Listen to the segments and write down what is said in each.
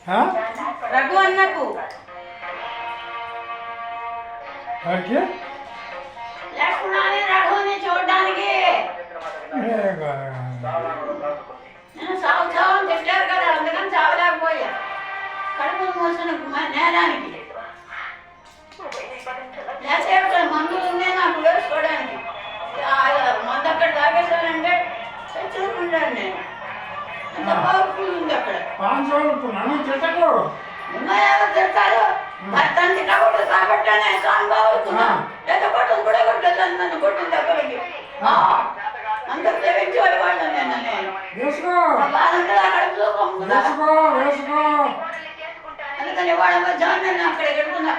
రఘు అన్నకు రఘుని చూడడానికి నేను సాగుతామని తిట్టారు కదా, అందుకని చావలేకపోయా. కడుపు మోసిన నేరానికి లేకపోతే మందులు ఉంది నాకు వేసుకోవడానికి. మందు అక్కడ తాగేసానంటే చచ్చుకుంటాను నేను. అంత పవర్ఫుల్ ఉంది అక్కడ. ఎవరు తిడతారు? భర్తను తిట్టకూడదు కాబట్టే సాన్ బాగుతున్నా, లేదా కొట్టదు కూడా కొట్టదు. నన్ను కొట్టిన దగ్గరికి అంత ప్రేమించేవాడు వాళ్ళు. అందుకని వాళ్ళ మధ్యాహ్నం నేను అక్కడ ఎడుతున్నా.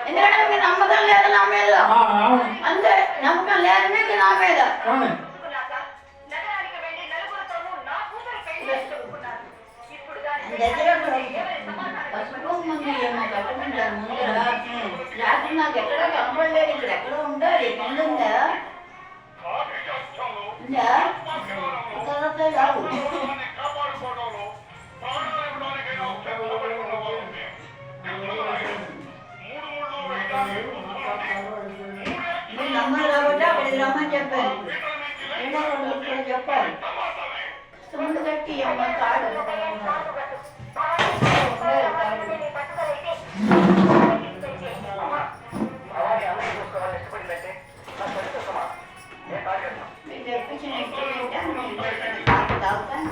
ఎందుకంటే మీకు నమ్మకం లేదు నా మీద, అంతే. నమ్మకం లేదు మీకు నా మీద. పసుపు ముందు ఏమో కట్టుకుంటారు ముందర. రాత్రి నాకు ఎక్కడ కనపడలేదు. ఇక్కడ ఎక్కడ ఉండాలి? ఇల్లు ఉందా? ఉందా? తర్వాత రాదు. మీరు నమ్మరు కాబట్టి అక్కడికి రమ్మని చెప్పాను. రెండో రోజు కూడా చెప్పాలి. ముందు కట్టి అమ్మ కాడు మీరు తెప్పించిన తాగుతాను.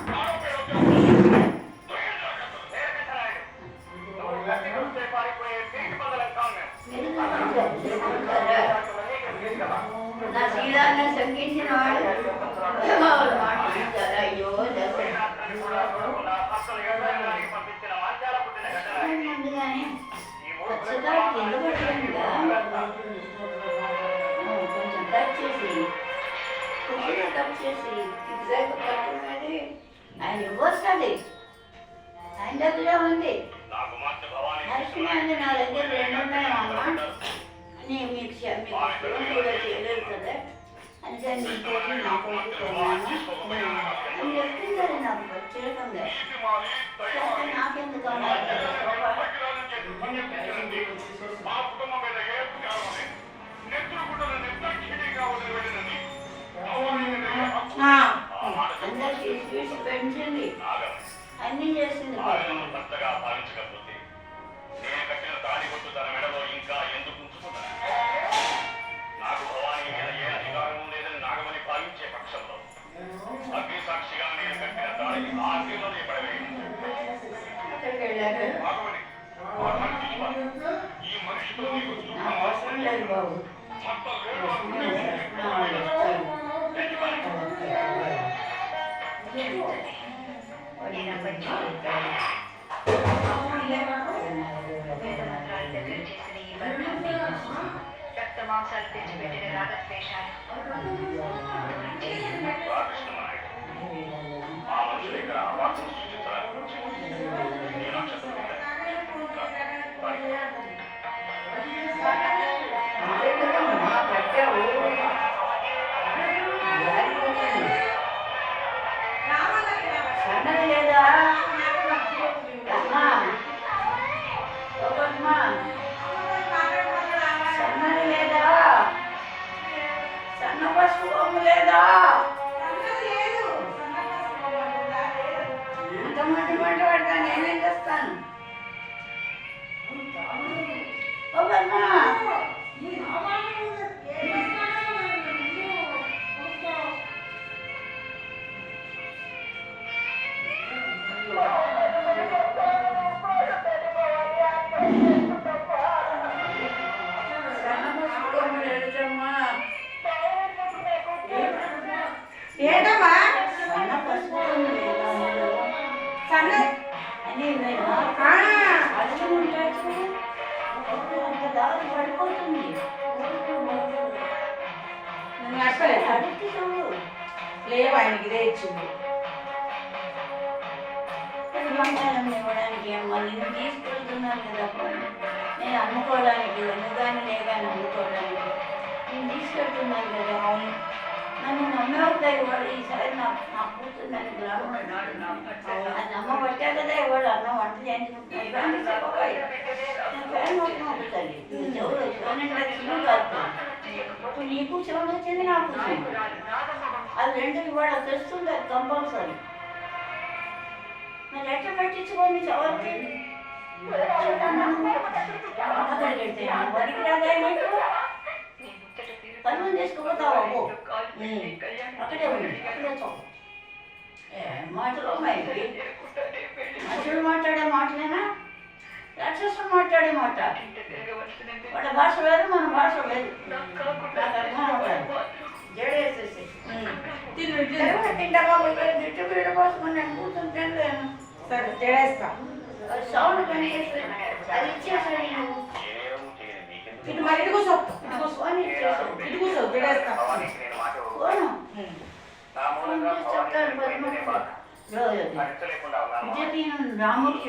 నా శ్రీరాన్ని సంగించిన వాడు మాట్లాడతారు. అయ్యో ముందుగానే ఖచ్చితంగా కింద పడుతుందిగా కొంచెం టచ్ చేసి కొంచెం టచ్ చేసి ఎగ్జాక్ట్ పట్టుకున్నది ఆయన ఇవ్వస్తుంది. ఆయన దగ్గర ఉంది. నరసింహ నా దగ్గర 2 ఉన్నాయి అమ్మ. నేను మీకు కూడా చేయలేదు కదా, అందుకని నీకోటి నాకోటి కొన్నాను అని చెప్పింది. నాకు ప్రత్యేకంగా నాకెందుకు అందరికి స్వీట్స్ పెంచింది, అన్నీ చేసింది. అక్కడికి వెళ్ళాక అవసరం లేదు బాబు. రక్త మాంసాలు తెచ్చిపెట్టిన రాగద్వేషాలు సన్నది లేదా సన్నది లేదా సన్న పసుపు లేదా అంతమంది మంట పడతా నేనేం చేస్తాను? ఏంటమ్మా సన్న పసుపు సన్న అని అడుగు ఉంటాయి. అంత దారి పడిపోతుంది. నన్ను అక్కలేదు అడిగి చూడు. లేవు ఆయనకి ఇదే ఇచ్చింది. బంగారం ఇవ్వడానికి అమ్మ నిన్ను తీసుకెళ్తున్నాను కదా పోనీ. నేను అమ్ముకోవడానికి ఎందుకని లేదని అమ్ముకోవడానికి నేను తీసుకెళ్తున్నాను కదా. అవును, నన్ను నమ్మవుతాయి ఇవాడు ఈసారి నా కూతురు నన్ను గ్రామం అది నమ్మబట్టే కదా ఇవాడు అన్న వంట చేయించుకుంటున్నాను చెవులు 12 లక్షలు కాదు. ఇప్పుడు నీకు చెవులు వచ్చింది నాకు చెవులు. అది రెండు ఇవాళ తెస్తుంది అది కంపల్సరీ. మరి ఎట్లా పెట్టించుకోండి చవరికి అక్కడికి వెళ్తే వరికి రాదా నీకు పనులు చేసుకుపోతావా అక్కడే ఉంది అక్కడే చావు. మాటలు ఉన్నాయి మనుషులు మాట్లాడే మాటలేనా రాక్షసులు మాట్లాడే మాట. వాళ్ళ భాష వేరు మన భాష వేరు. నాకు అర్థం అవుతారు జడేసేసి తింటావా దిట్టు పీడ కోసం నేను కూర్చొని తినలేను. సరే జడేస్తా. సౌండ్ కనిపిస్తుంది అది ఇచ్చేసాడు నువ్వు. ఇటు మరి ఇటు కూర్చో. ఫోన్ ఇచ్చేసాడు. ఇటు కూర్చో జడేస్తా. ఫోను ఫోన్ చేసి చెప్తాను 10 మంది. రాముడికి